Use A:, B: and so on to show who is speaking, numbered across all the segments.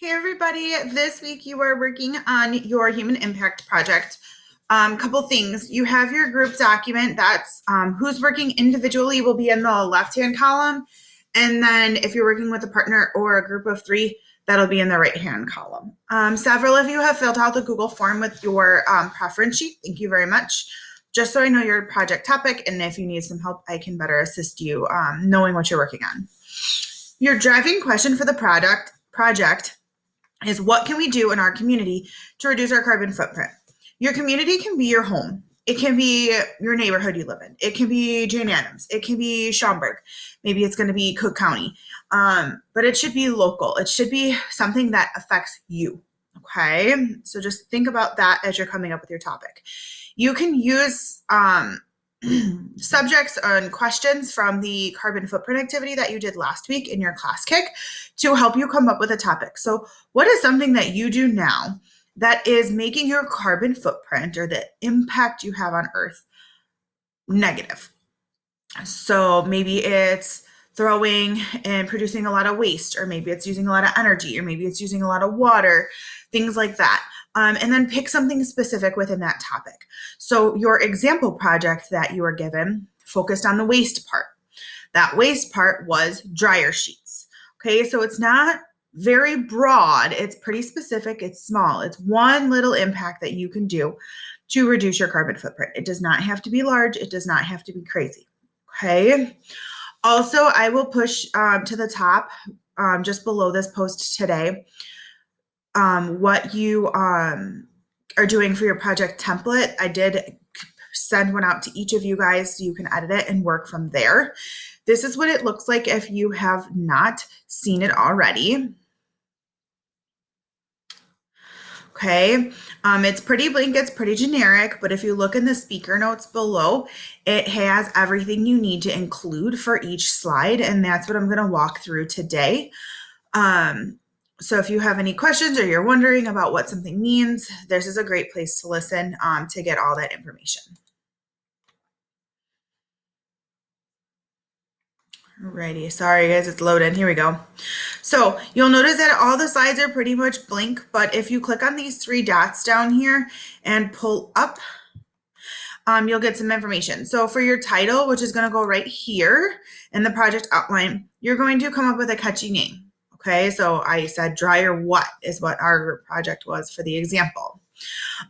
A: Hey everybody, this week you are working on your human impact project. Couple things. You have your group document. That's who's working individually will be in the left-hand column. And then if you're working with a partner or a group of 3, that'll be in the right-hand column. Several of you have filled out the Google form with your preference sheet. Thank you very much. Just so I know your project topic, and if you need some help, I can better assist you knowing what you're working on. Your driving question for the project is what can we do in our community to reduce our carbon footprint? Your community can be your home. It can be your neighborhood you live in. It can be Jane Addams. It can be Schaumburg. Maybe it's going to be Cook County. But it should be local. It should be something that affects you. Okay? So just think about that as you're coming up with your topic. You can use subjects and questions from the carbon footprint activity that you did last week in your class kick to help you come up with a topic. So what is something that you do now that is making your carbon footprint or the impact you have on Earth negative? So maybe it's throwing and producing a lot of waste, or maybe it's using a lot of energy, or maybe it's using a lot of water, things like that. And then pick something specific within that topic. So your example project that you were given focused on the waste part. That waste part was dryer sheets. Okay, so it's not very broad. It's pretty specific. It's small. It's one little impact that you can do to reduce your carbon footprint. It does not have to be large. It does not have to be crazy. Okay. Also, I will push to the top just below this post today what you are doing for your project template. I did send one out to each of you guys so you can edit it and work from there. This is what it looks like if you have not seen it already. Okay, it's pretty blank, it's pretty generic, but if you look in the speaker notes below, it has everything you need to include for each slide, and that's what I'm going to walk through today. So if you have any questions or you're wondering about what something means, this is a great place to listen to get all that information. Alrighty, sorry guys, it's loaded. Here we go. So you'll notice that all the slides are pretty much blank, but if you click on these 3 dots down here and pull up, you'll get some information. So for your title, which is going to go right here in the project outline, you're going to come up with a catchy name. Okay, so I said dryer what is what our project was for the example.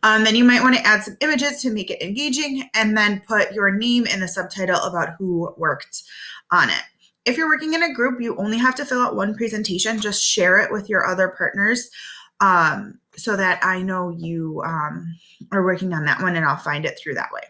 A: Then you might want to add some images to make it engaging, and then put your name in the subtitle about who worked on it. If you're working in a group, you only have to fill out one presentation. Just share it with your other partners so that I know you are working on that one, and I'll find it through that way.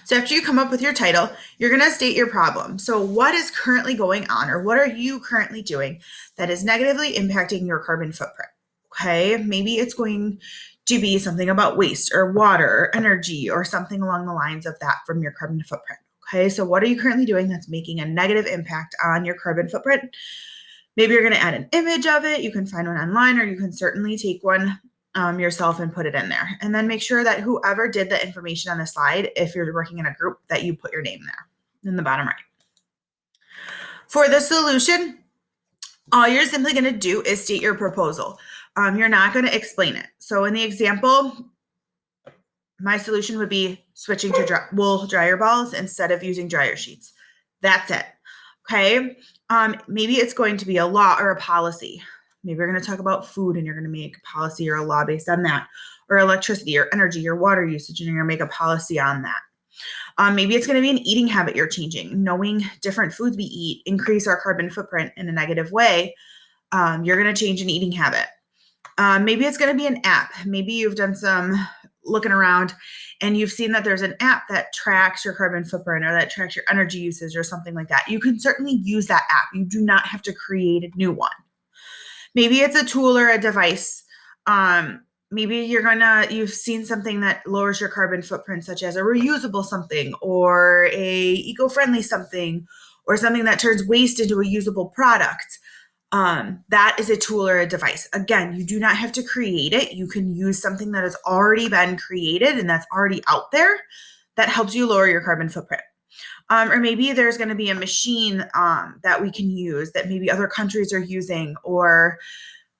A: So after you come up with your title, you're going to state your problem. So what is currently going on, or what are you currently doing that is negatively impacting your carbon footprint? Okay, maybe it's going to be something about waste or water or energy or something along the lines of that from your carbon footprint. Okay, so what are you currently doing that's making a negative impact on your carbon footprint? Maybe you're going to add an image of it. You can find one online, or you can certainly take one yourself and put it in there. And then make sure that whoever did the information on the slide, if you're working in a group, that you put your name there in the bottom right. For the solution, all you're simply going to do is state your proposal. You're not going to explain it. So in the example, my solution would be switching to wool dryer balls instead of using dryer sheets. That's it. Okay. Maybe it's going to be a law or a policy. Maybe you're going to talk about food and you're going to make a policy or a law based on that, or electricity or energy or water usage, and you're going to make a policy on that. Maybe it's going to be an eating habit you're changing. Knowing different foods we eat increase our carbon footprint in a negative way. You're going to change an eating habit. Maybe it's going to be an app. Maybe you've done some looking around and you've seen that there's an app that tracks your carbon footprint or that tracks your energy usage or something like that. You can certainly use that app. You do not have to create a new one. Maybe it's a tool or a device. Maybe you've seen something that lowers your carbon footprint, such as a reusable something or a eco-friendly something, or something that turns waste into a usable product. That is a tool or a device. Again, you do not have to create it. You can use something that has already been created and that's already out there that helps you lower your carbon footprint. Or maybe there's going to be a machine that we can use that maybe other countries are using, or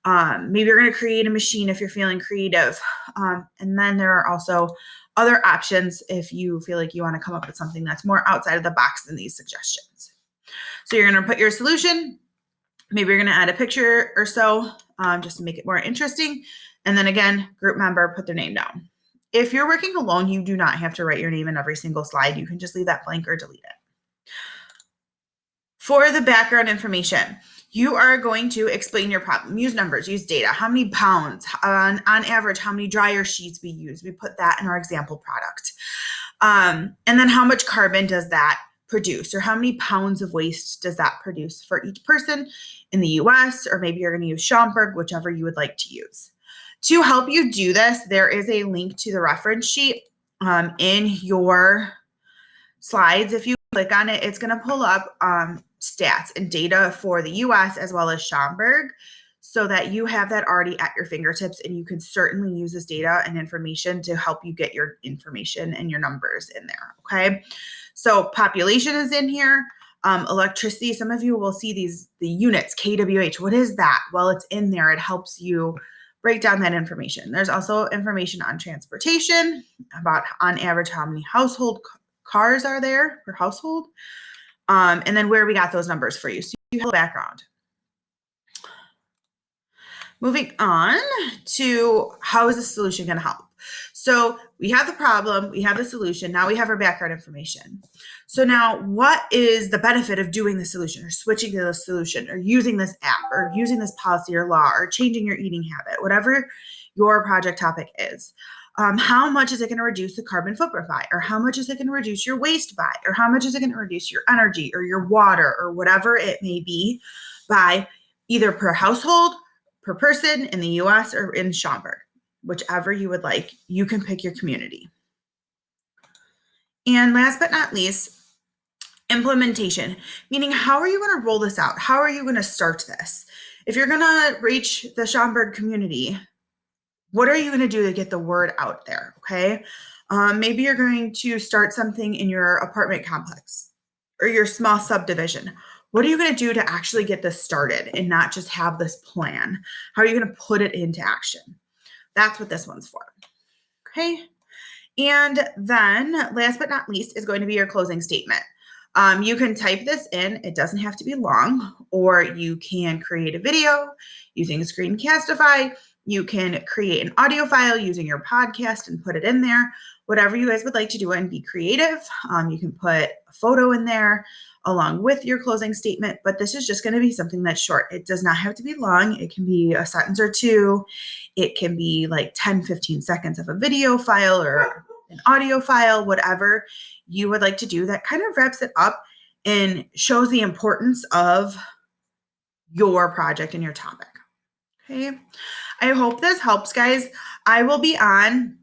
A: Maybe you're going to create a machine if you're feeling creative. And then there are also other options if you feel like you want to come up with something that's more outside of the box than these suggestions. So you're going to put your solution. Maybe you're going to add a picture or so just to make it more interesting. And then again, group member, put their name down. If you're working alone, you do not have to write your name in every single slide. You can just leave that blank or delete it. For the background information, you are going to explain your problem. Use numbers, use data. How many pounds? On average, how many dryer sheets we use? We put that in our example product. And then how much carbon does that produce, or how many pounds of waste does that produce for each person in the US, or maybe you're going to use Schaumburg, whichever you would like to use. To help you do this, there is a link to the reference sheet in your slides. If you click on it, it's going to pull up stats and data for the US as well as Schaumburg, so that you have that already at your fingertips, and you can certainly use this data and information to help you get your information and your numbers in there, okay? So population is in here. Electricity, some of you will see the units, kWh. What is that? Well, it's in there. It helps you break down that information. There's also information on transportation, about on average how many household cars are there per household, and then where we got those numbers for you. So you have a background. Moving on to how is the solution going to help? So we have the problem, we have the solution, now we have our background information. So now what is the benefit of doing the solution, or switching to the solution, or using this app, or using this policy or law, or changing your eating habit, whatever your project topic is? How much is it going to reduce the carbon footprint by, or how much is it going to reduce your waste by, or how much is it going to reduce your energy or your water or whatever it may be by, either per household, per person in the US or in Schaumburg, whichever you would like. You can pick your community. And last but not least, implementation, meaning how are you going to roll this out? How are you going to start this? If you're going to reach the Schaumburg community, what are you going to do to get the word out there? Okay. Maybe you're going to start something in your apartment complex or your small subdivision. What are you going to do to actually get this started and not just have this plan? How are you going to put it into action? That's what this one's for. Okay. And then last but not least is going to be your closing statement. You can type this in. It doesn't have to be long, or you can create a video using Screencastify. You can create an audio file using your podcast and put it in there. Whatever you guys would like to do and be creative. You can put a photo in there along with your closing statement, but this is just going to be something that's short. It does not have to be long. It can be a sentence or two. It can be like 10, 15 seconds of a video file or an audio file, whatever you would like to do that kind of wraps it up and shows the importance of your project and your topic. Okay. I hope this helps, guys. I will be on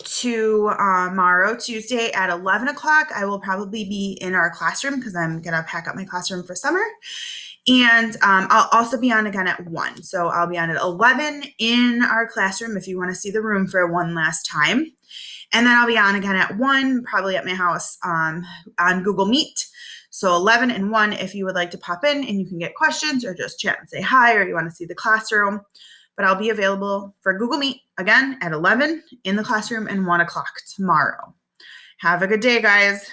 A: tomorrow, Tuesday at 11 o'clock. I will probably be in our classroom because I'm going to pack up my classroom for summer. And I'll also be on again at 1. So I'll be on at 11 in our classroom if you want to see the room for one last time. And then I'll be on again at 1, probably at my house on Google Meet. So 11 and 1 if you would like to pop in and you can get questions or just chat and say hi, or you want to see the classroom. But I'll be available for Google Meet again at 11 in the classroom and 1 o'clock tomorrow. Have a good day, guys.